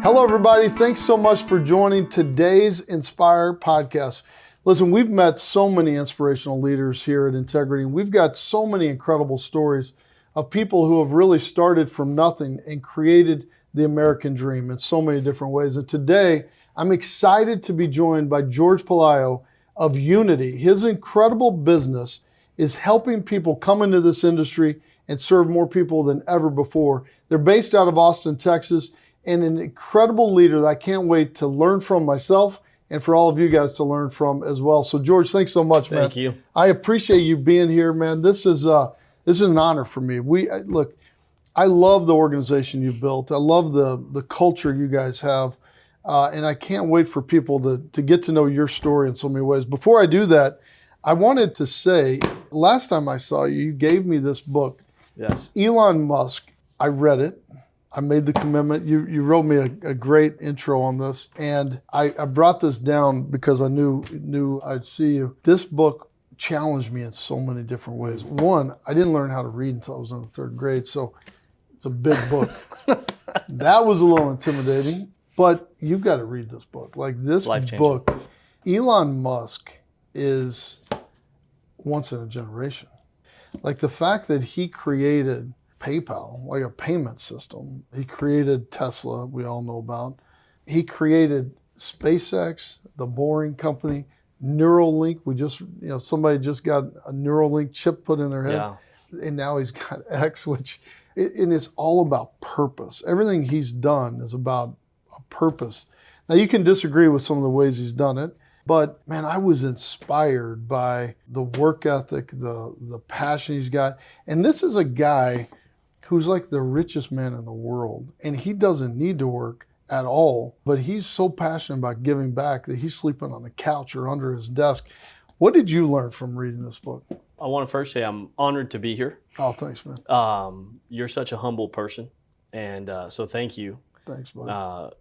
Hello, everybody. Thanks so much for joining today's Inspire podcast. Listen, we've met so many inspirational leaders here at Integrity. We've got so many incredible stories of people who have really started from nothing and created the American dream in so many different ways. And today, I'm excited to be joined by Jorge Pelayo of Unity. His incredible business is helping people come into this industry and serve more people than ever before. They're based out of Austin, Texas, and an incredible leader that I can't wait to learn from myself and for all of you guys to learn from as well. So Jorge, thanks so much, man. Thank you. I appreciate you being here, man. This is an honor for me. Look, I love the organization you built. I love the culture you guys have. And I can't wait for people to get to know your story in so many ways. Before I do that, I wanted to say, last time I saw you, you gave me this book. Yes. Elon Musk. I read it. I made the commitment. You wrote me a great intro on this. And I brought this down because I knew I'd see you. This book challenged me in so many different ways. One, I didn't learn how to read until I was in the third grade. So it's a big book. That was a little intimidating. But you've got to read this book. Like this book, Elon Musk is once in a generation. Like the fact that he created PayPal, like a payment system. He created Tesla, we all know about. He created SpaceX, the Boring Company, Neuralink. Somebody just got a Neuralink chip put in their head. Yeah. And now he's got X, and it's all about purpose. Everything he's done is about a purpose. Now you can disagree with some of the ways he's done it, but man, I was inspired by the work ethic, the passion he's got. And this is a guy who's like the richest man in the world, and he doesn't need to work at all, but he's so passionate about giving back that he's sleeping on the couch or under his desk. What did you learn from reading this book? I want to first say I'm honored to be here. Oh, thanks, man. You're such a humble person, and so thank you. Thanks, buddy.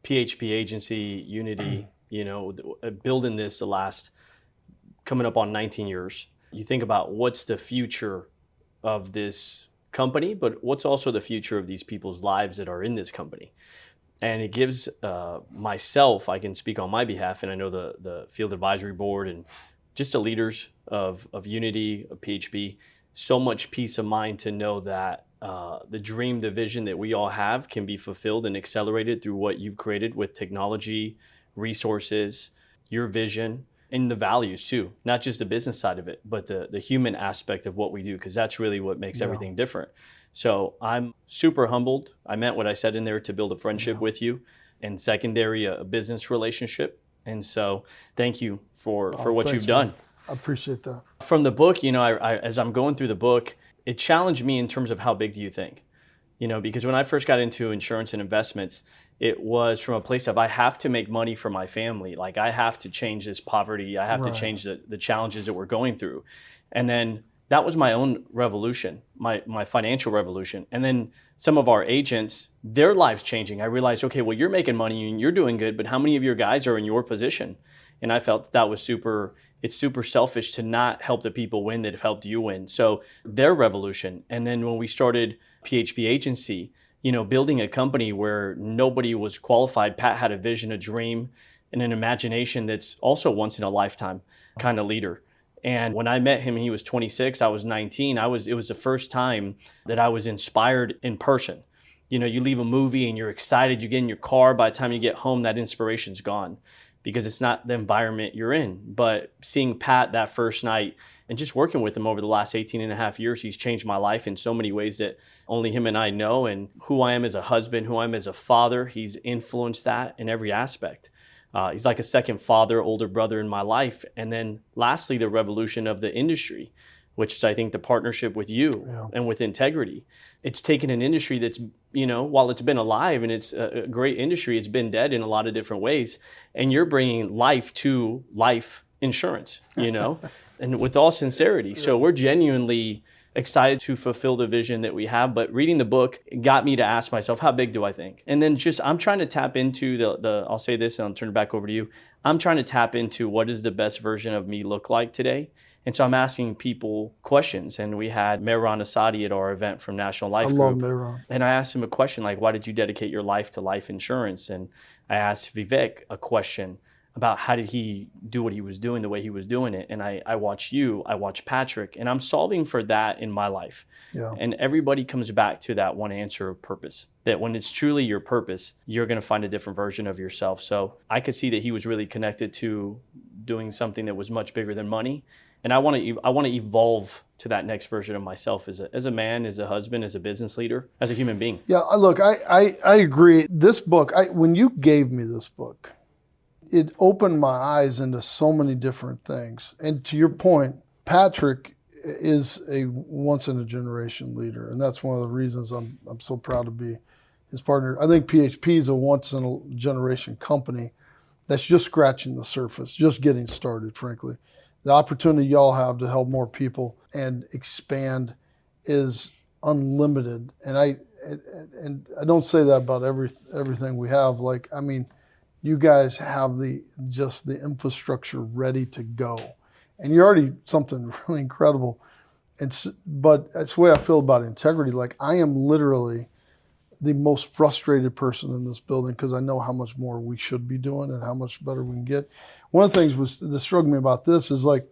PHP agency, Unity, building this coming up on 19 years. You think about what's the future of this company, but what's also the future of these people's lives that are in this company. And it gives myself, I can speak on my behalf, and I know the field advisory board and just the leaders of Unity, of PHP, so much peace of mind to know that the dream, the vision that we all have can be fulfilled and accelerated through what you've created with technology, resources, your vision, and the values too, not just the business side of it, but the human aspect of what we do, because that's really what makes everything different. So I'm super humbled. I meant what I said in there to build a friendship with you, and secondary, a business relationship. And so thank you for what you've done. Man. I appreciate that. From the book, I as I'm going through the book, it challenged me in terms of how big do you think? Because when I first got into insurance and investments, it was from a place of I have to make money for my family. Like I have to change this poverty. I have to change the challenges that we're going through. And then that was my own revolution, my financial revolution. And then some of our agents, their lives changing. I realized, okay, well, you're making money and you're doing good, but how many of your guys are in your position? And I felt that was it's super selfish to not help the people win that have helped you win. So their revolution. And then when we started PHP agency, building a company where nobody was qualified. Pat had a vision, a dream, and an imagination that's also once in a lifetime kind of leader. And when I met him, he was 26, I was 19. It was the first time that I was inspired in person. You leave a movie and you're excited, you get in your car, by the time you get home, that inspiration's gone because it's not the environment you're in. But seeing Pat that first night and just working with him over the last 18 and a half years, he's changed my life in so many ways that only him and I know. And who I am as a husband, who I am as a father, he's influenced that in every aspect. He's like a second father, older brother in my life. And then lastly, the revolution of the industry, which is, I think, the partnership with you and with Integrity. It's taken an industry that's, while it's been alive and it's a great industry, it's been dead in a lot of different ways. And you're bringing life to life insurance, and with all sincerity. So we're genuinely excited to fulfill the vision that we have. But reading the book got me to ask myself, how big do I think? And then I'm trying to tap into I'll say this and I'll turn it back over to you. I'm trying to tap into what does the best version of me look like today? And so I'm asking people questions. And we had Mehran Asadi at our event from National I Life love Group. Mehran. And I asked him a question like, why did you dedicate your life to life insurance? And I asked Vivek a question about how did he do what he was doing the way he was doing it. And I watch you, I watch Patrick, and I'm solving for that in my life. Yeah. And everybody comes back to that one answer of purpose, that when it's truly your purpose, you're going to find a different version of yourself. So I could see that he was really connected to doing something that was much bigger than money. And I want to evolve to that next version of myself as a man, as a husband, as a business leader, as a human being. Yeah, look, I agree. This book, when you gave me this book, it opened my eyes into so many different things. And to your point, Patrick is a once-in-a-generation leader, and that's one of the reasons I'm so proud to be his partner. I think PHP is a once-in-a-generation company that's just scratching the surface, just getting started, frankly. The opportunity y'all have to help more people and expand is unlimited. And I don't say that about everything we have. Like, I mean, you guys have the infrastructure ready to go, and you're already something really incredible. But that's the way I feel about integrity. Like, I am literally the most frustrated person in this building because I know how much more we should be doing and how much better we can get. One of the things that struck me about this is like,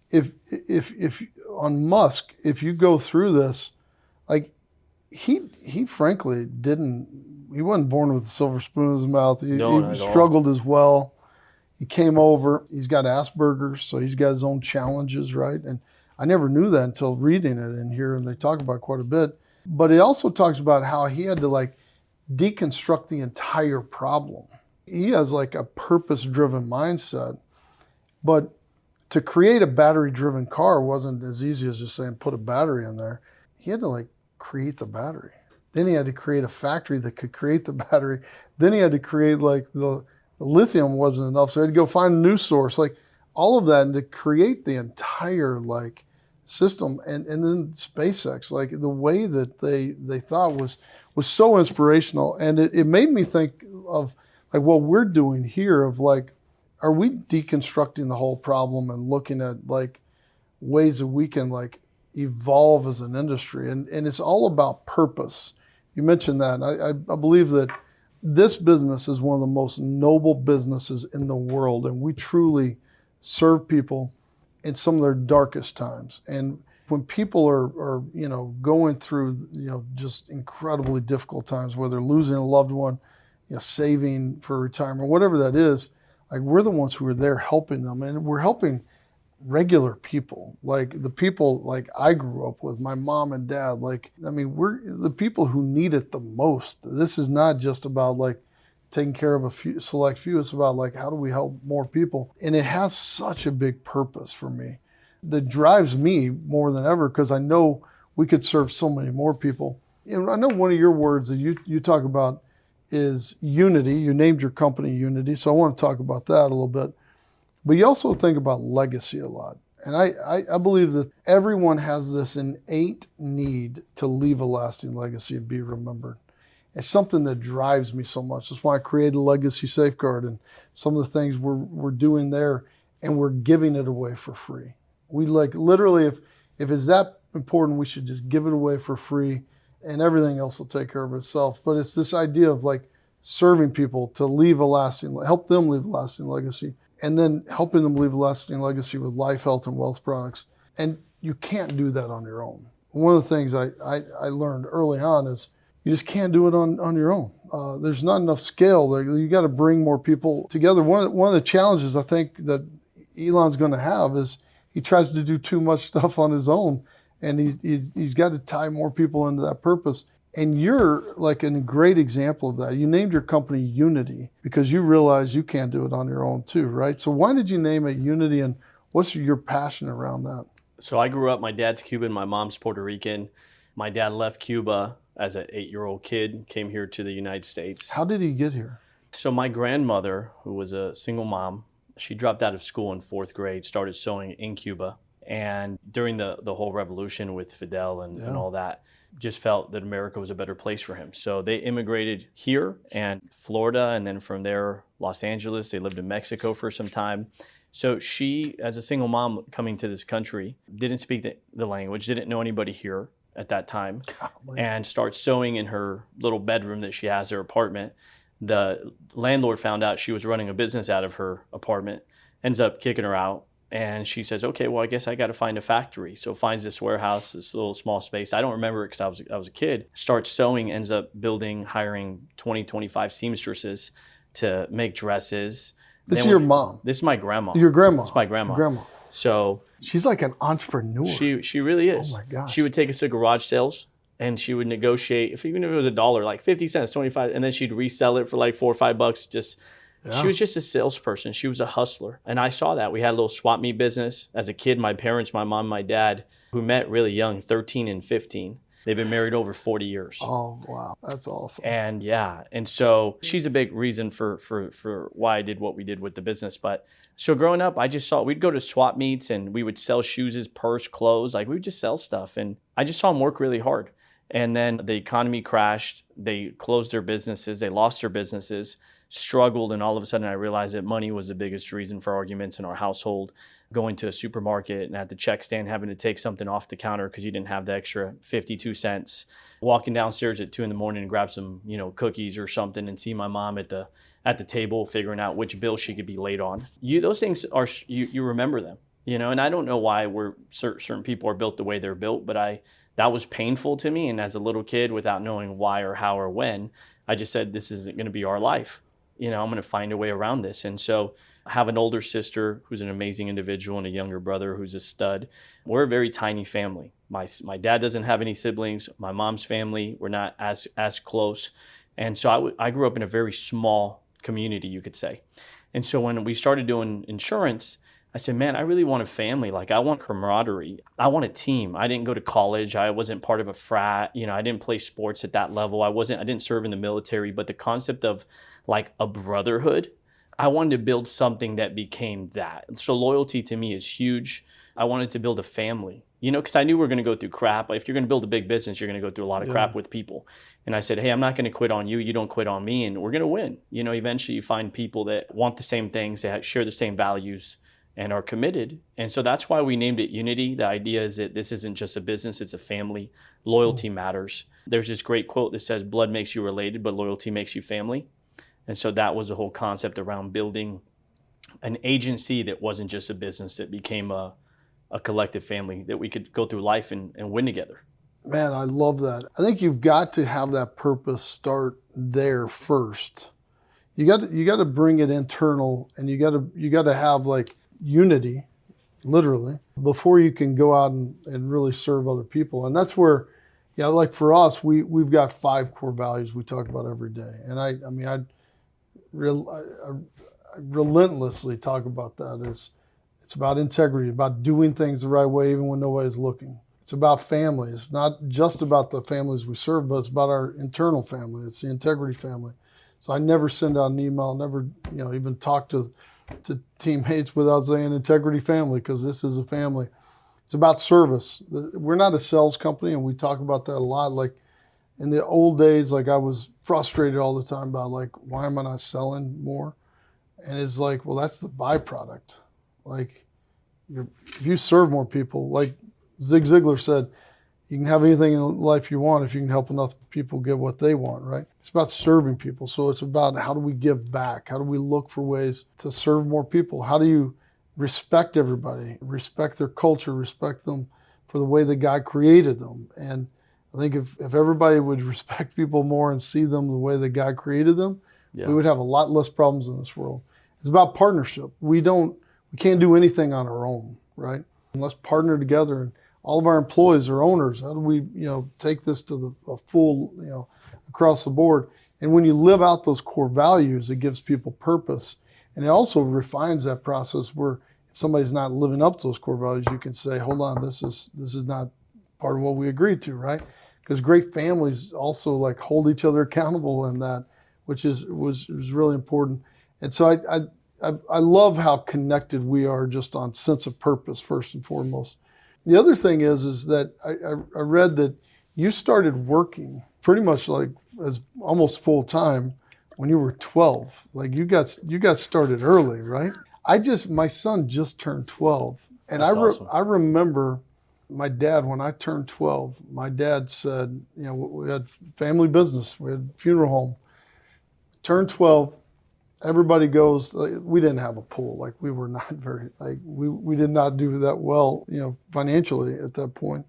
if on Musk, if you go through this, like he frankly he wasn't born with a silver spoon in his mouth. No, He struggled as well. He came over. He's got Asperger's, so he's got his own challenges, right? And I never knew that until reading it in here, and they talk about it quite a bit. But it also talks about how he had to like deconstruct the entire problem. He has like a purpose-driven mindset, but to create a battery-driven car wasn't as easy as just saying put a battery in there. He had to like create the battery. Then he had to create a factory that could create the battery. Then he had to create like the lithium wasn't enough, so he had to go find a new source. Like all of that, and to create the entire like system, and then SpaceX, like the way that they thought was so inspirational, and it made me think of like what we're doing here of like, are we deconstructing the whole problem and looking at like ways that we can like evolve as an industry, and it's all about purpose. You mentioned that. I believe that this business is one of the most noble businesses in the world, and we truly serve people in some of their darkest times. And when people are going through just incredibly difficult times, whether losing a loved one, saving for retirement, whatever that is, like we're the ones who are there helping them, and we're helping regular people, like the people like I grew up with, my mom and dad. Like, I mean, we're the people who need it the most. This is not just about like taking care of a select few. It's about like, how do we help more people? And it has such a big purpose for me that drives me more than ever, because I know we could serve so many more people. And I know one of your words that you talk about is unity. You named your company Unity, so I want to talk about that a little bit. But you also think about legacy a lot. And I believe that everyone has this innate need to leave a lasting legacy and be remembered. It's something that drives me so much. That's why I created Legacy Safeguard and some of the things we're doing there, and we're giving it away for free. We like literally, if it's that important, we should just give it away for free, and everything else will take care of itself. But it's this idea of like serving people to help them leave a lasting legacy, and then helping them leave a lasting legacy with life, health, and wealth products. And you can't do that on your own. One of the things I learned early on is you just can't do it on your own. There's not enough scale. You got to bring more people together. One of the challenges I think that Elon's going to have is he tries to do too much stuff on his own, and he's got to tie more people into that purpose. And you're like a great example of that. You named your company Unity because you realize you can't do it on your own too, right? So why did you name it Unity, and what's your passion around that? So I grew up, my dad's Cuban, my mom's Puerto Rican. My dad left Cuba as an 8-year-old kid, came here to the United States. How did he get here? So my grandmother, who was a single mom, she dropped out of school in 4th grade, started sewing in Cuba. And during the whole revolution with Fidel and all that, just felt that America was a better place for him. So they immigrated here and Florida, and then from there, Los Angeles. They lived in Mexico for some time. So she, as a single mom coming to this country, didn't speak the language, didn't know anybody here at that time, and starts sewing in her little bedroom that she has, her apartment. The landlord found out she was running a business out of her apartment, ends up kicking her out. And she says, okay, well, I guess I got to find a factory. So finds this warehouse, this little small space. I don't remember it because I was a kid. Starts sewing, ends up hiring 20, 25 seamstresses to make dresses. This is your mom. This is my grandma. Your grandma. It's my grandma. Your grandma. So she's like an entrepreneur. She really is. Oh my God. She would take us to garage sales and she would negotiate, even if it was $1, like 50 cents, 25, and then she'd resell it for like $4 or $5. She was just a salesperson. She was a hustler. And I saw that. We had a little swap meet business. As a kid, my parents, my mom, my dad, who met really young, 13 and 15. They've been married over 40 years. Oh, wow. That's awesome. And yeah, and so she's a big reason for why I did what we did with the business. But so growing up, I just saw, we'd go to swap meets and we would sell shoes, purse, clothes. Like we would just sell stuff. And I just saw them work really hard. And then the economy crashed. They closed their businesses. They lost their businesses, struggled. And all of a sudden I realized that money was the biggest reason for arguments in our household. Going to a supermarket and at the check stand having to take something off the counter because you didn't have the extra 52 cents. Walking downstairs at 2 a.m. and grab some, cookies or something and see my mom at the table figuring out which bill she could be late on. Those things are, you remember them, and I don't know why certain people are built the way they're built, but that was painful to me. And as a little kid, without knowing why or how or when, I just said, this isn't going to be our life. I'm going to find a way around this. And so I have an older sister who's an amazing individual and a younger brother who's a stud. We're a very tiny family. My dad doesn't have any siblings. My mom's family, we're not as close. And so I grew up in a very small community, you could say. And so when we started doing insurance, I said, man, I really want a family. Like I want camaraderie. I want a team. I didn't go to college. I wasn't part of a frat. I didn't play sports at that level. I didn't serve in the military, but the concept of like a brotherhood, I wanted to build something that became that. So loyalty to me is huge. I wanted to build a family, because I knew we were going to go through crap. If you're going to build a big business, you're going to go through a lot of crap with people. And I said, hey, I'm not going to quit on you. You don't quit on me. And we're going to win. Eventually you find people that want the same things, that share the same values and are committed. And so that's why we named it Unity. The idea is that this isn't just a business, it's a family. Loyalty matters. There's this great quote that says, blood makes you related, but loyalty makes you family. And so that was the whole concept around building an agency that wasn't just a business, that became a collective family that we could go through life and win together. Man, I love that. I think you've got to have that purpose start there first. You got to bring it internal, and you got to have like unity, literally, before you can go out and really serve other people. And that's where, like for us, we've got 5 core values we talk about every day. And I relentlessly talk about that. It's about integrity, about doing things the right way even when nobody's looking. It's about family. It's not just about the families we serve, but it's about our internal family. It's the integrity family. So I never send out an email, never even talk to teammates without saying integrity family, because this is a family. It's about service. We're not a sales company, and we talk about that a lot. Like in the old days, like I was frustrated all the time about like, why am I not selling more? And it's like, well, that's the byproduct. Like if you serve more people, like Zig Ziglar said, you can have anything in life you want if you can help enough people get what they want, right? It's about serving people. So it's about how do we give back? How do we look for ways to serve more people? How do you respect everybody, respect their culture, respect them for the way that God created them? And I think if everybody would respect people more and see them the way that God created them, we would have a lot less problems in this world. It's about partnership. We can't do anything on our own, right? And let's partner together. And all of our employees are owners. How do we, take this to a full, across the board? And when you live out those core values, it gives people purpose. And it also refines that process where if somebody's not living up to those core values, you can say, hold on, this is not part of what we agreed to, right? Because great families also like hold each other accountable in that, which was really important. And so I love how connected we are just on sense of purpose first and foremost. The other thing is that I read that you started working pretty much like as almost full time when you were 12. Like you got started early, right? My son just turned 12. And That's awesome. I remember my dad, when I turned 12, my dad said, we had family business, we had funeral home. Turned 12, everybody goes, we didn't have a pool. Like we were not very, like we did not do that well, financially at that point.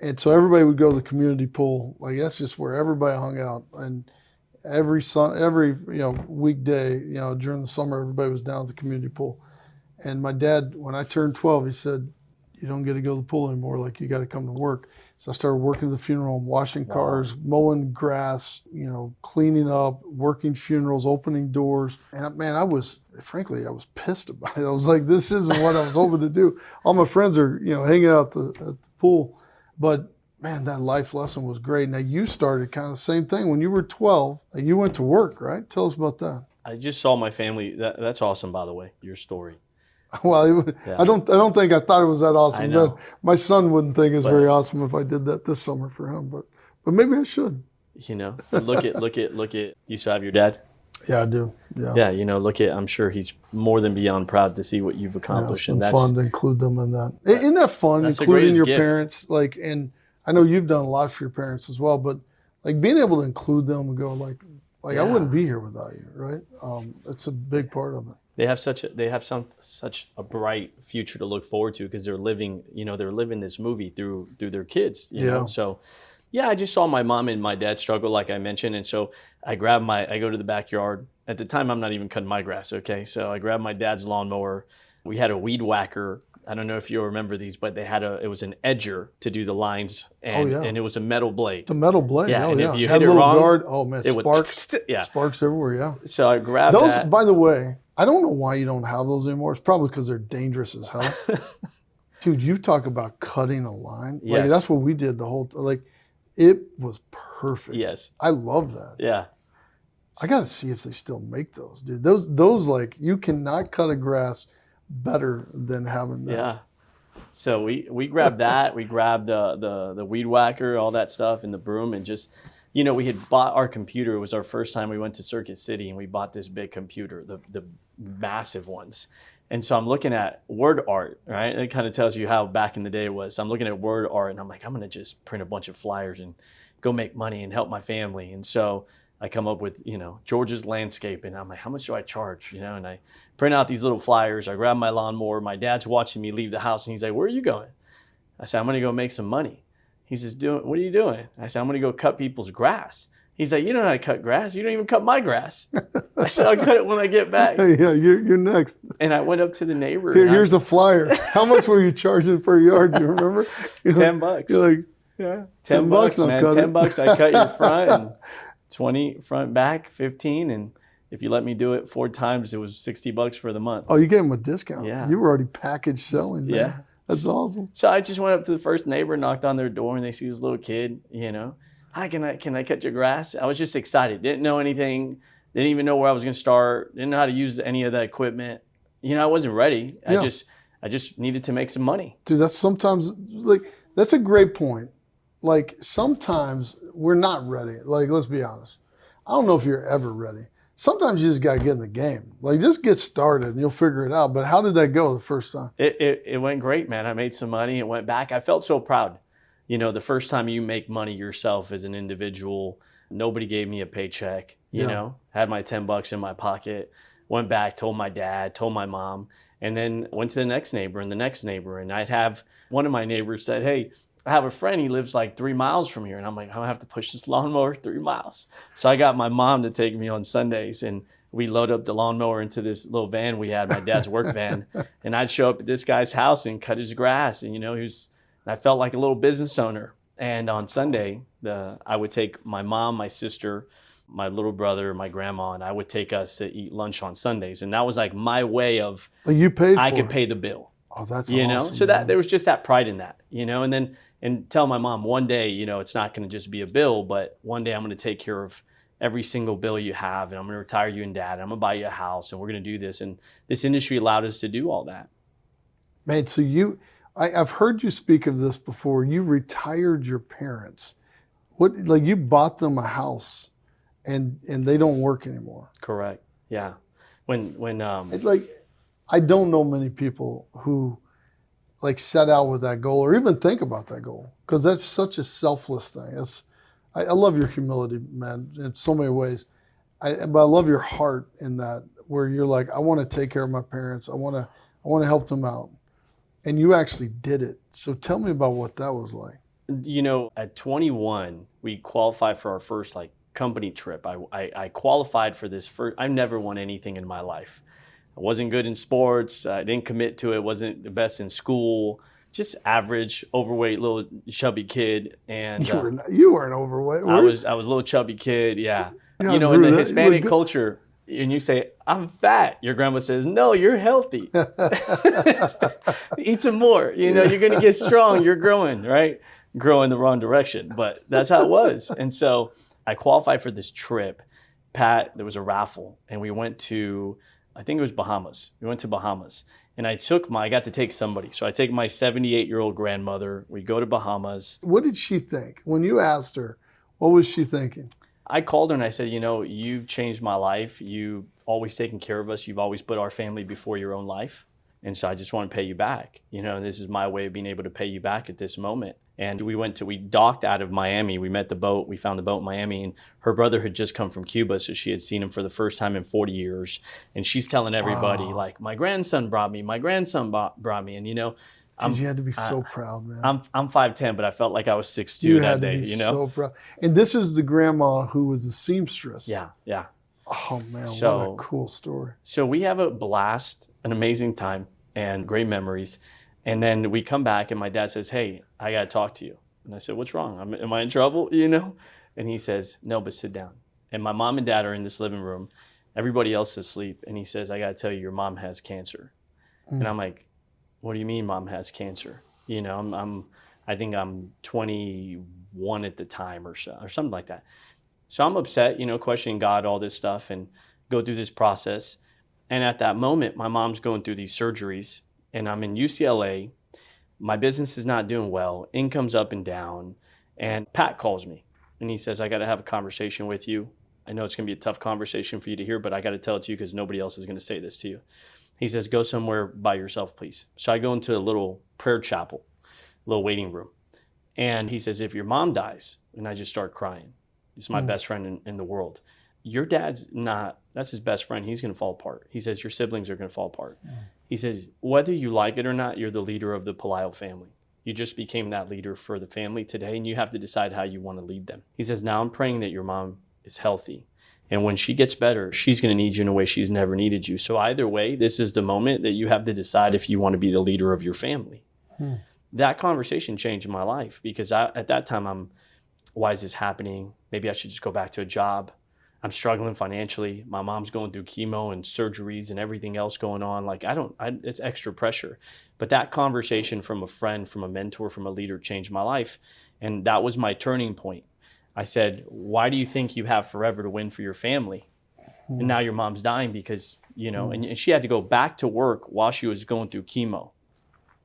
And so everybody would go to the community pool. Like that's just where everybody hung out. And every weekday, during the summer, everybody was down at the community pool. And my dad, when I turned 12, he said, you don't get to go to the pool anymore. Like you got to come to work. So I started working at the funeral home, washing cars, mowing grass, cleaning up, working funerals, opening doors. And man, I was pissed about it. I was like, this isn't what I was hoping to do. All my friends are, hanging out at the pool. But man, that life lesson was great. Now you started kind of the same thing when you were 12. Like you went to work, right? Tell us about that. I just saw my family. That's awesome, by the way, your story. Well, I don't think I thought it was that awesome. I know. Then my son wouldn't think it's very awesome if I did that this summer for him, but maybe I should. Look at. You still have your dad? Yeah, I do. Yeah. Yeah, I'm sure he's more than beyond proud to see what you've accomplished. Yeah, it's been and fun to include them in that. Isn't that fun, that's including your gift. parents? And I know you've done a lot for your parents as well, but like being able to include them and go like I wouldn't be here without you, right? It's a big part of it. They have such a bright future to look forward to because they're living this movie through their kids, know. So I just saw my mom and my dad struggle, like I mentioned, and so I go to the backyard. At the time, I'm not even cutting my grass, okay? So I grabbed my dad's lawnmower. We had a weed whacker. I don't know if you remember these, but it was an edger to do the lines, and it was a metal blade. The metal blade, if you had hit it wrong, guard. Oh man, it sparks, would sparks everywhere. Yeah. So I grabbed those. that. By the way, I don't know why you don't have those anymore. It's probably because they're dangerous as hell. Dude, you talk about cutting a line. Yes. Like that's what we did the whole it was perfect. Yes. I love that. Yeah. I got to see if they still make those, dude. Those you cannot cut a grass better than having that. Yeah. So we grabbed that. We grabbed the weed whacker, all that stuff, and the broom, and just, we had bought our computer. It was our first time we went to Circuit City, and we bought this big computer, the massive ones. And so I'm looking at word art, right? It kind of tells you how back in the day it was. So I'm looking at word art, and I'm like, I'm going to just print a bunch of flyers and go make money and help my family. And so I come up with, George's landscape, and I'm like, how much do I charge? And I print out these little flyers. I grab my lawnmower. My dad's watching me leave the house, and he's like, where are you going? I said, I'm going to go make some money. He says, what are you doing? I said, I'm going to go cut people's grass. He's like, you don't know how to cut grass. You don't even cut my grass. I said, I'll cut it when I get back. Hey, yeah, you're next. And I went up to the neighbor. Here's a flyer. How much were you charging per yard? Do you remember? $10. You're like, yeah, $10, man. $10. I cut your front, and 20 front, back, 15. And if you let me do it 4 times, it was $60 for the month. Oh, you gave him a discount. Yeah. You were already packaged selling, man. Yeah. That's awesome. So I just went up to the first neighbor, knocked on their door, and they see this little kid, Hi, can I cut your grass? I was just excited. Didn't know anything. Didn't even know where I was going to start. Didn't know how to use any of that equipment. I wasn't ready. Yeah. I just needed to make some money. Dude, that's sometimes that's a great point. Sometimes we're not ready. Let's be honest. I don't know if you're ever ready. Sometimes you just got to get in the game. Just get started and you'll figure it out. But how did that go the first time? It went great, man. I made some money. It went back. I felt so proud. The first time you make money yourself as an individual, nobody gave me a paycheck, had my $10 in my pocket, went back, told my dad, told my mom, and then went to the next neighbor and the next neighbor. And I'd have one of my neighbors said, hey, I have a friend, he lives 3 miles from here. And I'm like, I'm gonna have to push this lawnmower 3 miles. So I got my mom to take me on Sundays, and we load up the lawnmower into this little van we had, my dad's work van. And I'd show up at this guy's house and cut his grass. And, I felt like a little business owner. And on Sunday, I would take my mom, my sister, my little brother, my grandma, and I would take us to eat lunch on Sundays. And that was my way of, you paid for I could pay the bill. Oh, that's awesome. So that there was just that pride in that, and tell my mom one day, it's not going to just be a bill, but one day I'm going to take care of every single bill you have, and I'm going to retire you and dad, and I'm going to buy you a house, and we're going to do this. And this industry allowed us to do all that. Man, so I've heard you speak of this before. You retired your parents. You bought them a house, and they don't work anymore. Correct. Yeah. When I don't know many people who like set out with that goal or even think about that goal, because that's such a selfless thing. I love your humility, man, in so many ways. But I love your heart in that, where you're like, I want to take care of my parents. I want to help them out. And you actually did it. So tell me about what that was like. At 21, we qualified for our first like company trip. I qualified for this first. I've never won anything in my life. I wasn't good in sports. I didn't commit to it. Wasn't the best in school. Just average, overweight, little chubby kid. And You weren't overweight. I was a little chubby kid. Yeah. Yeah, In the Hispanic culture, and you say, I'm fat. Your grandma says, no, you're healthy. Eat some more. You're going to get strong. You're growing, right? Grow in the wrong direction. But that's how it was. And so I qualified for this trip. Pat, there was a raffle, and we went to, I think it was Bahamas. We went to Bahamas. And I got to take somebody. So I take my 78-year-old grandmother. We go to Bahamas. What did she think? When you asked her, what was she thinking? I called her and I said, you've changed my life. You've always taken care of us. You've always put our family before your own life. And so I just want to pay you back. And this is my way of being able to pay you back at this moment. And we docked out of Miami. We met the boat. We found the boat in Miami. And her brother had just come from Cuba. So she had seen him for the first time in 40 years. And she's telling everybody, like, my grandson brought me. My grandson brought me. And, You had to be so proud, man. I'm 5'10", but I felt like I was 6'2" You that had to day. be so proud. And this is the grandma who was the seamstress. Yeah. Oh man, what a cool story. So we have a blast, an amazing time, and great memories. And then we come back, and my dad says, "Hey, I got to talk to you." And I said, "What's wrong? Am I in trouble?" And he says, "No, but sit down." And my mom and dad are in this living room. Everybody else is asleep. And he says, "I got to tell you, your mom has cancer." And I'm like, "What do you mean mom has cancer?" I think I'm 21 at the time or something like that. So I'm upset, questioning God, all this stuff, and go through this process. And at that moment, my mom's going through these surgeries, and I'm in UCLA. My business is not doing well. Income's up and down. And Pat calls me, and he says, "I got to have a conversation with you. I know it's going to be a tough conversation for you to hear, but I got to tell it to you because nobody else is going to say this to you." He says, "Go somewhere by yourself, please." So I go into a little prayer chapel, little waiting room. And he says, "If your mom dies," and I just start crying. He's my best friend in the world. "Your dad's not, that's his best friend. He's going to fall apart." He says, "Your siblings are going to fall apart." He says, "Whether you like it or not, you're the leader of the Pelayo family. You just became that leader for the family today, and you have to decide how you want to lead them." He says, "Now I'm praying that your mom is healthy. And when she gets better, she's going to need you in a way she's never needed you. So either way, this is the moment that you have to decide if you want to be the leader of your family." That conversation changed my life, because at that time, why is this happening? Maybe I should just go back to a job. I'm struggling financially. My mom's going through chemo and surgeries and everything else going on. Like, it's extra pressure. But that conversation from a friend, from a mentor, from a leader changed my life. And that was my turning point. I said, "Why do you think you have forever to win for your family? And now your mom's dying because, and she had to go back to work while she was going through chemo."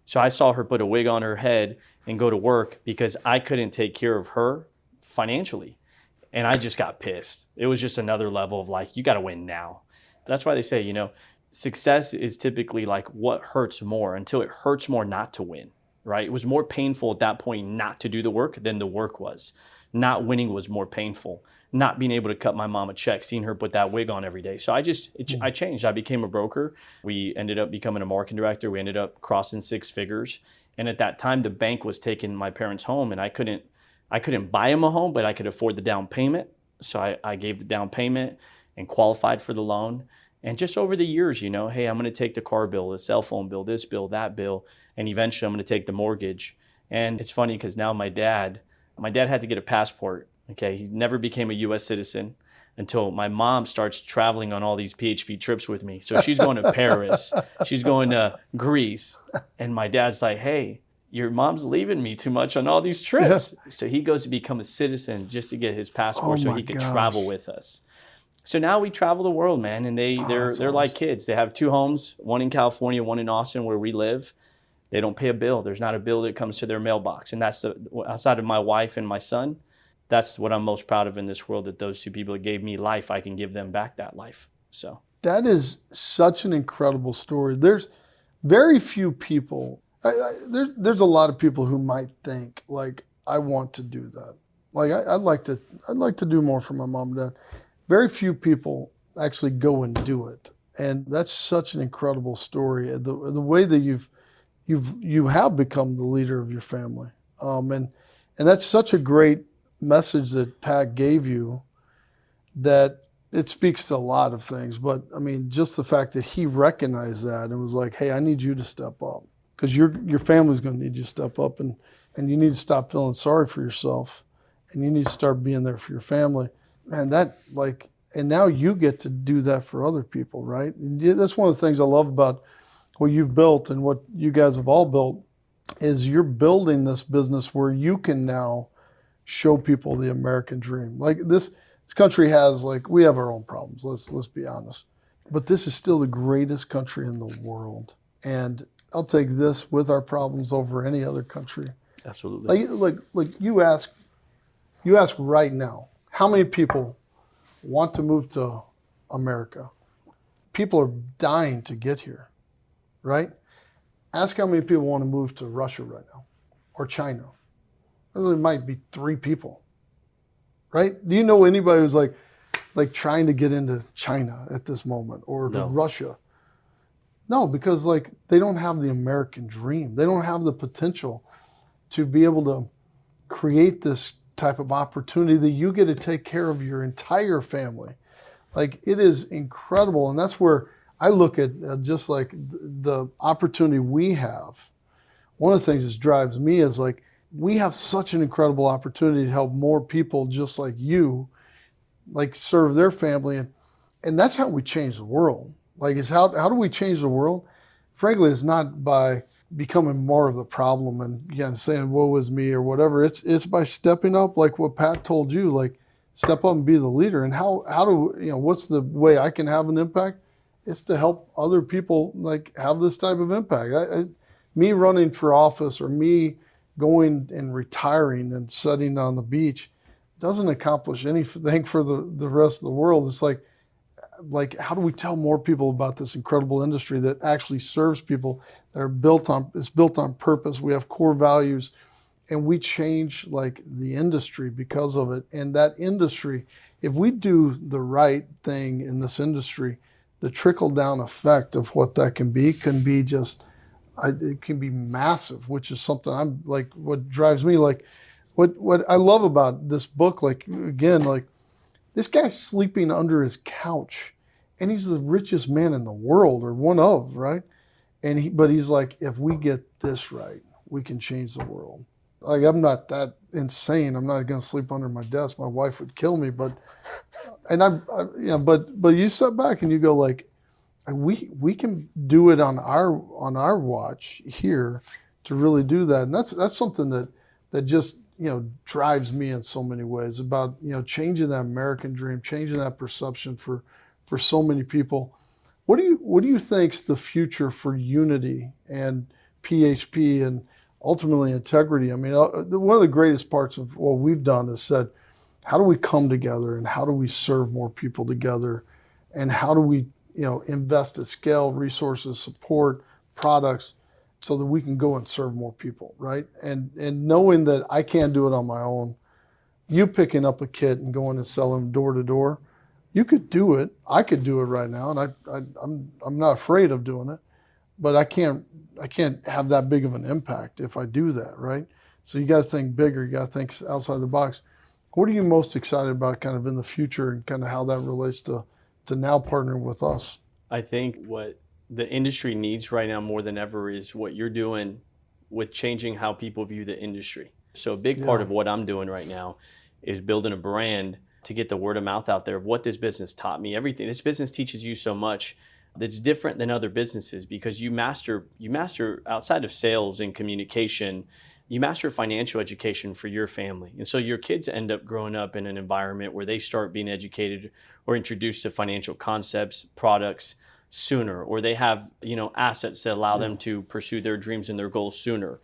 So I saw her put a wig on her head and go to work because I couldn't take care of her financially. And I just got pissed. It was just another level of like, you got to win now. That's why they say, success is typically like what hurts more until it hurts more not to win, right? It was more painful at that point not to do the work than the work was. Not winning was more painful. Not being able to cut my mom a check, seeing her put that wig on every day. So I changed. I became a broker. We ended up becoming a marketing director. We ended up crossing 6 figures. And at that time, the bank was taking my parents' home, and I couldn't buy them a home, but I could afford the down payment. So I gave the down payment and qualified for the loan. And just over the years, hey, I'm going to take the car bill, the cell phone bill, this bill, that bill, and eventually I'm going to take the mortgage. And it's funny because now my dad had to get a passport. Okay, he never became a U.S. citizen until my mom starts traveling on all these PHP trips with me. So she's going to Paris, she's going to Greece, and my dad's like, "Hey, your mom's leaving me too much on all these trips." Yeah. So he goes to become a citizen just to get his passport so he could travel with us. So now we travel the world, man, and they're awesome. Like kids. They have 2 homes, one in California, one in Austin, where we live. They don't pay a bill. There's not a bill that comes to their mailbox. And that's outside of my wife and my son, that's what I'm most proud of in this world, that those 2 people that gave me life, I can give them back that life. So That is such an incredible story. There's very few people. There's a lot of people who might think like, I want to do that. Like I'd like to do more for my mom and dad. Very few people actually go and do it, and that's such an incredible story. The way that you have become the leader of your family, and that's such a great message that Pat gave you, that it speaks to a lot of things. But I mean, just the fact that he recognized that and was like, hey, I need you to step up, because your family's going to need you to step up, and you need to stop feeling sorry for yourself, and you need to start being there for your family. And that, like, and now you get to do that for other people, right? And that's one of the things I love about what you've built and what you guys have all built, is you're building this business where you can now show people the American dream. Like this country has, like, we have our own problems. Let's be honest, but this is still the greatest country in the world, and I'll take this with our problems over any other country. Absolutely. Like you ask right now, how many people want to move to America? People are dying to get here, right? Ask how many people want to move to Russia right now, or China. There might be 3 people, right? Do you know anybody who's like trying to get into China at this moment, or to No. Russia? No, because like they don't have the American dream. They don't have the potential to be able to create this type of opportunity that you get to take care of your entire family. Like, it is incredible. And that's where I look at just like the opportunity we have. One of the things that drives me is like, we have such an incredible opportunity to help more people just like you, like serve their family. And that's how we change the world. Like, it's how do we change the world? Frankly, it's not by becoming more of the problem and, again, saying woe is me or whatever. It's by stepping up, like what Pat told you, like step up and be the leader. And how do, what's the way I can have an impact? It's to help other people like have this type of impact. Me running for office, or me going and retiring and sitting on the beach, doesn't accomplish anything for the rest of the world. It's like how do we tell more people about this incredible industry that actually serves people, that are built on purpose. We have core values, and we change like the industry because of it. And that industry, if we do the right thing in this industry, the trickle down effect of what that can be just, it can be massive, which is something I'm like, what drives me, like what I love about this book, like, again, like, this guy's sleeping under his couch, and he's the richest man in the world, or one of, right? But he's like, if we get this right, we can change the world. Like, I'm not that insane. I'm not going to sleep under my desk. My wife would kill me. But you sit back and you go like, we can do it on our watch here to really do that. And that's something that just, drives me in so many ways, about, changing that American dream, changing that perception for so many people. What do you think's the future for unity and PHP and ultimately integrity? I mean, one of the greatest parts of what we've done is said, how do we come together, and how do we serve more people together, and how do we, invest at scale, resources, support, products, so that we can go and serve more people, right? And knowing that I can't do it on my own, you picking up a kit and going and selling door to door, you could do it. I could do it right now, and I'm not afraid of doing it, but I can't have that big of an impact if I do that, right? So you got to think bigger. You got to think outside the box. What are you most excited about, kind of in the future, and kind of how that relates to now partnering with us? I think what the industry needs right now more than ever is what you're doing with changing how people view the industry. So a big part of what I'm doing right now is building a brand to get the word of mouth out there of what this business taught me. Everything this business teaches you so much that's different than other businesses, because you master outside of sales and communication, you master financial education for your family. And so your kids end up growing up in an environment where they start being educated or introduced to financial concepts, products sooner, or they have, assets that allow them to pursue their dreams and their goals sooner.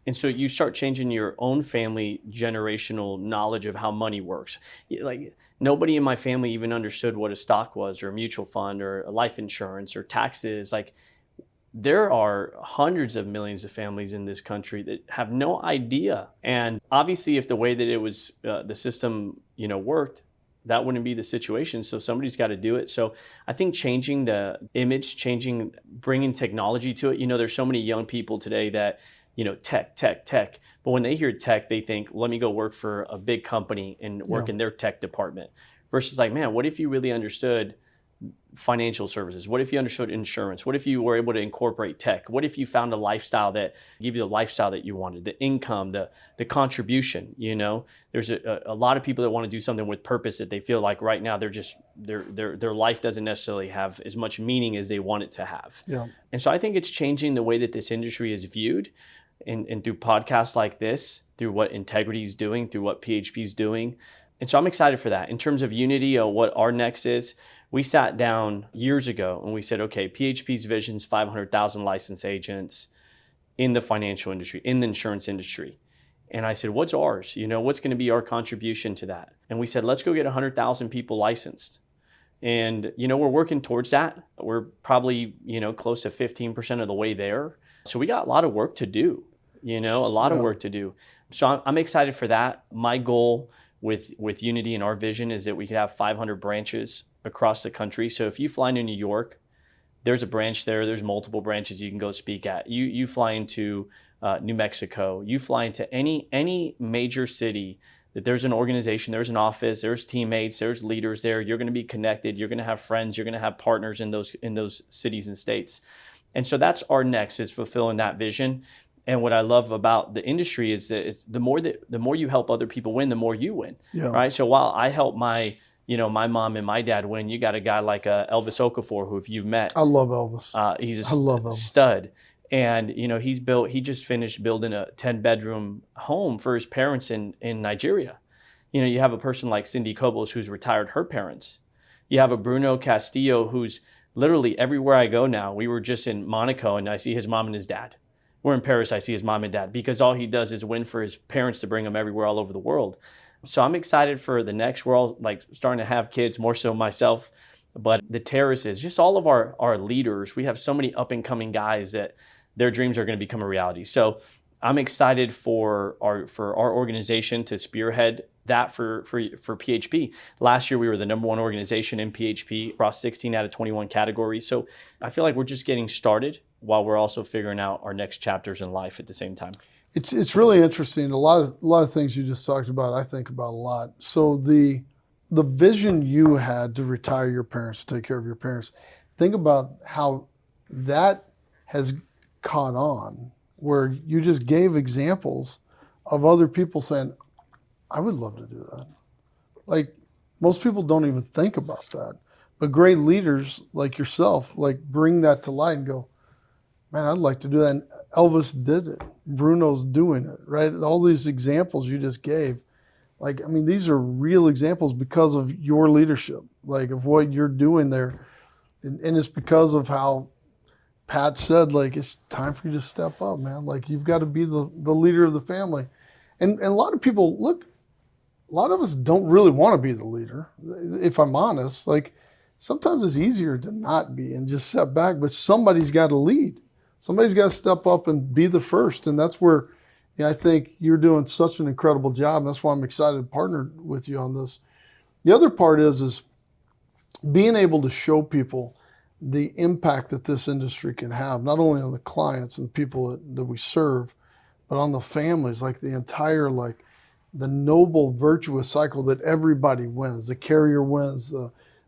And so you start changing your own family generational knowledge of how money works. Like nobody in my family even understood what a stock was or a mutual fund or a life insurance or taxes. Like there are hundreds of millions of families in this country that have no idea. And obviously if the way that it was, the system, worked, that wouldn't be the situation. So somebody's got to do it. So I think changing the image, bringing technology to it. There's so many young people today that, tech. But when they hear tech, they think, let me go work for a big company and work in their tech department. Versus like, man, what if you really understood financial services? What if you understood insurance? What if you were able to incorporate tech? What if you found a lifestyle that gave you the lifestyle that you wanted, the income, the contribution? There's a lot of people that want to do something with purpose that they feel like right now their life doesn't necessarily have as much meaning as they want it to have. Yeah. And so I think it's changing the way that this industry is viewed, and through podcasts like this, through what Integrity is doing, through what PHP is doing. And so I'm excited for that. In terms of Unity, what our next is, we sat down years ago and we said, okay, PHP's vision is 500,000 licensed agents in the financial industry, in the insurance industry. And I said, what's ours? What's going to be our contribution to that? And we said, let's go get 100,000 people licensed. And, we're working towards that. We're probably, close to 15% of the way there. So we got a lot of work to do, a lot of work to do. So I'm excited for that. My goal with Unity and our vision is that we could have 500 branches across the country. So if you fly into New York, there's a branch there. There's multiple branches you can go speak at. You fly into New Mexico. You fly into any major city that there's an organization, there's an office, there's teammates, there's leaders there. You're going to be connected. You're going to have friends. You're going to have partners in those cities and states. And so that's our next, is fulfilling that vision. And what I love about the industry is that it's the more you help other people win, the more you win, right? So while I help my mom and my dad win, you got a guy like Elvis Okafor, who if you've met, I love Elvis. He's I love Elvis. Stud. And, he just finished building a 10-bedroom home for his parents in Nigeria. You have a person like Cindy Kobos, who's retired her parents. You have a Bruno Castillo, who's literally everywhere I go now. We were just in Monaco and I see his mom and his dad. We're in Paris, I see his mom and dad, because all he does is win for his parents to bring them everywhere all over the world. So I'm excited for the next. We're all like starting to have kids, more so myself. But the terraces, just all of our leaders, we have so many up and coming guys that their dreams are going to become a reality. So I'm excited for our organization to spearhead that for PHP. Last year, we were the #1 organization in PHP across 16 out of 21 categories. So I feel like we're just getting started while we're also figuring out our next chapters in life at the same time. It's really interesting. A lot of things you just talked about, I think about a lot. So the vision you had to retire your parents, to take care of your parents, think about how that has caught on, where you just gave examples of other people saying, I would love to do that. Like, most people don't even think about that. But great leaders like yourself, like, bring that to light and go, man, I'd like to do that. And Elvis did it. Bruno's doing it, right? All these examples you just gave, like, I mean, these are real examples because of your leadership, like, of what you're doing there. And it's because of how Pat said, like, it's time for you to step up, man. Like, you've got to be the leader of the family. And a lot of people, look, a lot of us don't really want to be the leader, if I'm honest. Like, sometimes it's easier to not be and just step back, but somebody's got to lead. Somebody's got to step up and be the first. And that's where I think you're doing such an incredible job. And that's why I'm excited to partner with you on this. The other part is being able to show people the impact that this industry can have, not only on the clients and the people that we serve, but on the families, like the entire, like, the noble, virtuous cycle that everybody wins. The carrier wins,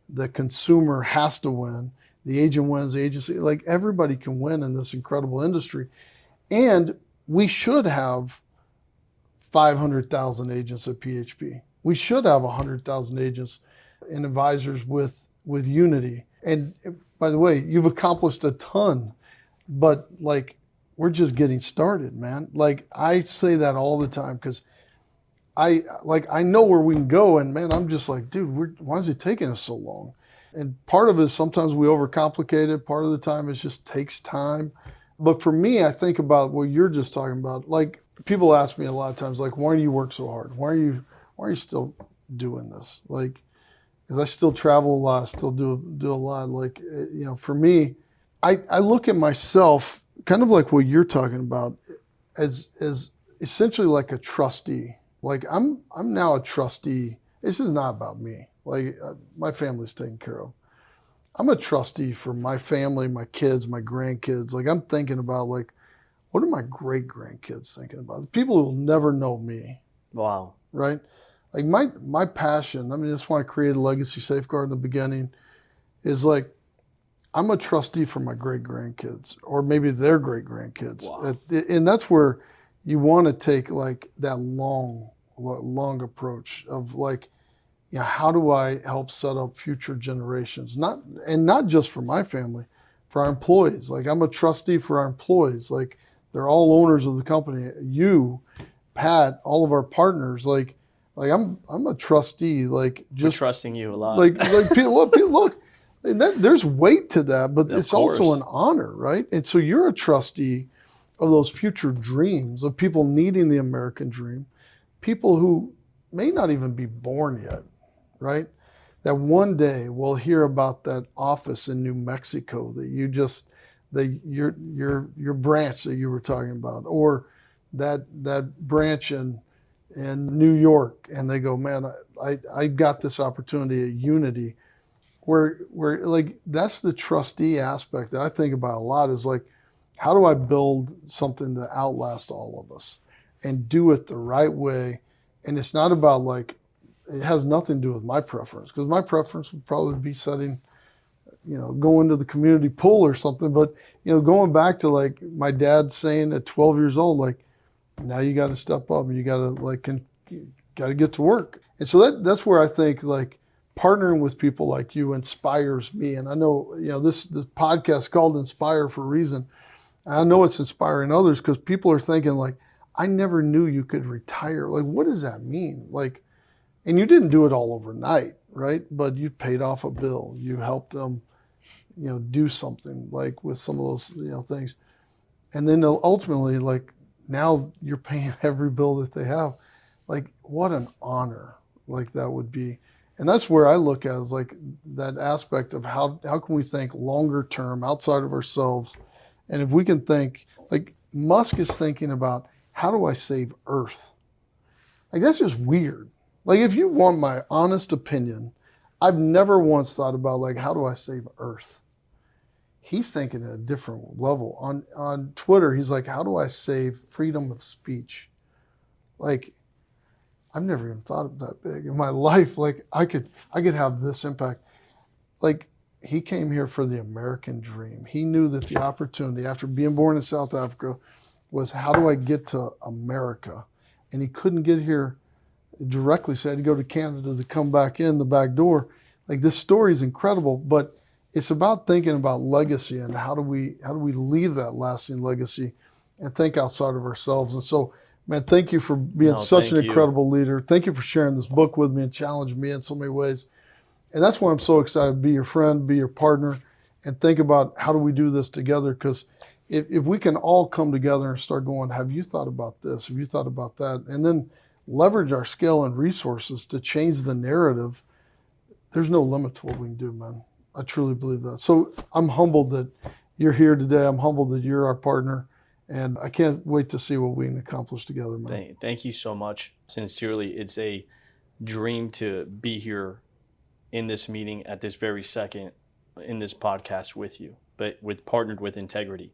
the consumer has to win, the agent wins, the agency, like, everybody can win in this incredible industry. And we should have 500,000 agents at PHP. We should have 100,000 agents and advisors with Unity. And by the way, you've accomplished a ton, but, like, we're just getting started, man. Like, I say that all the time because I know where we can go, and man, I'm just like, dude, why is it taking us so long? And part of it is sometimes we overcomplicate it. Part of the time it just takes time. But for me, I think about what you're just talking about. Like, people ask me a lot of times, like, why do you work so hard? Why are you still doing this? Like, because I still travel a lot, still do a lot. Like, for me, I look at myself kind of like what you're talking about as essentially like a trustee. Like I'm now a trustee. This is not about me. Like my family's taken care of. I'm a trustee for my family, my kids, my grandkids. Like I'm thinking about like, what are my great grandkids thinking about? The people who will never know me. Wow. Right? Like my passion, I mean, that's why I created Legacy Safeguard in the beginning, is like I'm a trustee for my great grandkids or maybe their great grandkids. Wow. And that's where you want to take like that long approach of like, how do I help set up future generations? Not just for my family, for our employees. Like I'm a trustee for our employees. Like they're all owners of the company. You, Pat, all of our partners. Like I'm a trustee. Like We're trusting you a lot. Like people look. And there's weight to that, but it's also an honor, right? And so you're a trustee of those future dreams of people needing the American dream, people who may not even be born yet, right? That one day we'll hear about that office in New Mexico that your branch that you were talking about, or that branch in New York, and they go, man, I got this opportunity at Unity. Where like that's the trustee aspect that I think about a lot is like, how do I build something that outlasts all of us and do it the right way? And it's not about like, it has nothing to do with my preference, because my preference would probably be setting, going to the community pool or something. But, going back to like my dad saying at 12 years old, like, now you got to step up and you got to like, got to get to work. And so that's where I think like, partnering with people like you inspires me. And I know, this podcast is called Inspire for a reason. And I know it's inspiring others because people are thinking like, I never knew you could retire. Like, what does that mean? Like, and you didn't do it all overnight, right? But you paid off a bill. You helped them, do something like with some of those, things. And then ultimately, like now you're paying every bill that they have. Like, what an honor like that would be. And that's where I look at is like that aspect of how can we think longer term outside of ourselves. And if we can think, like Musk is thinking about, how do I save Earth? Like that's just weird. Like if you want my honest opinion, I've never once thought about like, how do I save Earth? He's thinking at a different level. On Twitter, he's like, how do I save freedom of speech? Like, I've never even thought of that big in my life. Like I could have this impact. Like he came here for the American dream. He knew that the opportunity after being born in South Africa was, how do I get to America? And he couldn't get here directly, so he had to go to Canada to come back in the back door. Like this story is incredible, but it's about thinking about legacy and how do we leave that lasting legacy and think outside of ourselves. And so, man, thank you for being such an incredible leader. Thank you for sharing this book with me and challenging me in so many ways. And that's why I'm so excited to be your friend, be your partner, and think about how do we do this together. Because if we can all come together and start going, have you thought about this? Have you thought about that? And then leverage our skill and resources to change the narrative, there's no limit to what we can do, man. I truly believe that. So I'm humbled that you're here today. I'm humbled that you're our partner. And I can't wait to see what we can accomplish together, man. Thank you so much. Sincerely, it's a dream to be here in this meeting at this very second in this podcast with you, but partnered with integrity.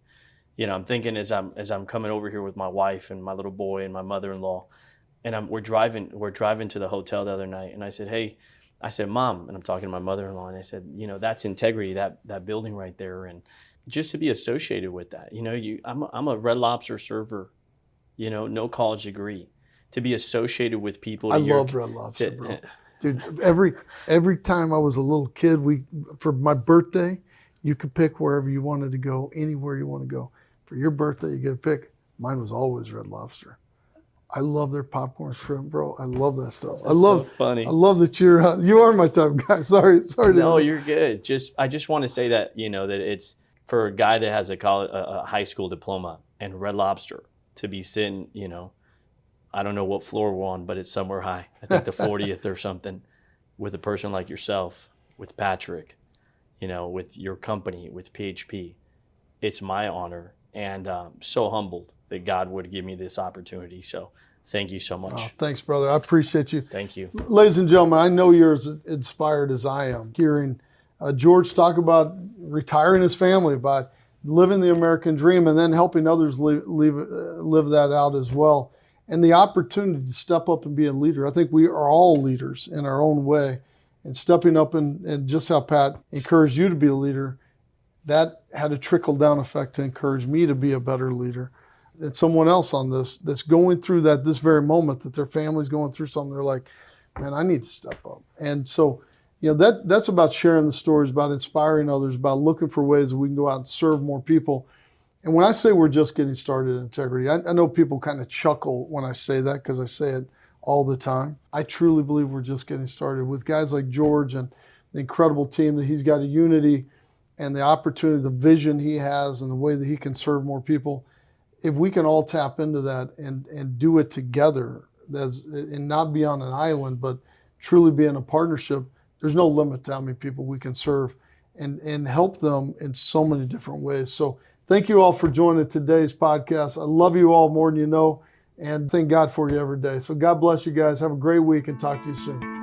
I'm thinking as I'm coming over here with my wife and my little boy and my mother-in-law, and we're driving to the hotel the other night, and I said, hey, Mom, and I'm talking to my mother-in-law, and I said, that's integrity, that building right there, and just to be associated with that. I'm a Red Lobster server, no college degree. To be associated with people. I love Red Lobster, bro. Dude, every time I was a little kid, for my birthday, you could pick wherever you wanted to go, anywhere you want to go. For your birthday, you get to pick. Mine was always Red Lobster. I love their popcorn shrimp, bro. I love that stuff. That's so funny. I love that you are my type of guy. Sorry. No, you're good. I just want to say that that it's for a guy that has a high school diploma and Red Lobster to be sitting, I don't know what floor we're on, but it's somewhere high. I think the 40th or something, with a person like yourself, with Patrick, with your company, with PHP. It's my honor, and so humbled that God would give me this opportunity. So thank you so much. Oh, thanks, brother. I appreciate you. Thank you. Ladies and gentlemen, I know you're as inspired as I am hearing George talk about retiring his family, by living the American dream, and then helping others live that out as well. And the opportunity to step up and be a leader. I think we are all leaders in our own way. And stepping up and just how Pat encouraged you to be a leader, that had a trickle-down effect to encourage me to be a better leader. And someone else on this that's going through that this very moment, that their family's going through something, they're like, man, I need to step up. And so, that's about sharing the stories, about inspiring others, about looking for ways that we can go out and serve more people. And when I say we're just getting started in integrity, I know people kind of chuckle when I say that, because I say it all the time. I truly believe we're just getting started with guys like George and the incredible team that he's got at Unity, and the opportunity, the vision he has, and the way that he can serve more people. If we can all tap into that and do it together, and not be on an island, but truly be in a partnership, there's no limit to how many people we can serve and help them in so many different ways. So thank you all for joining today's podcast. I love you all more than you know, and thank God for you every day. So God bless you guys. Have a great week, and talk to you soon.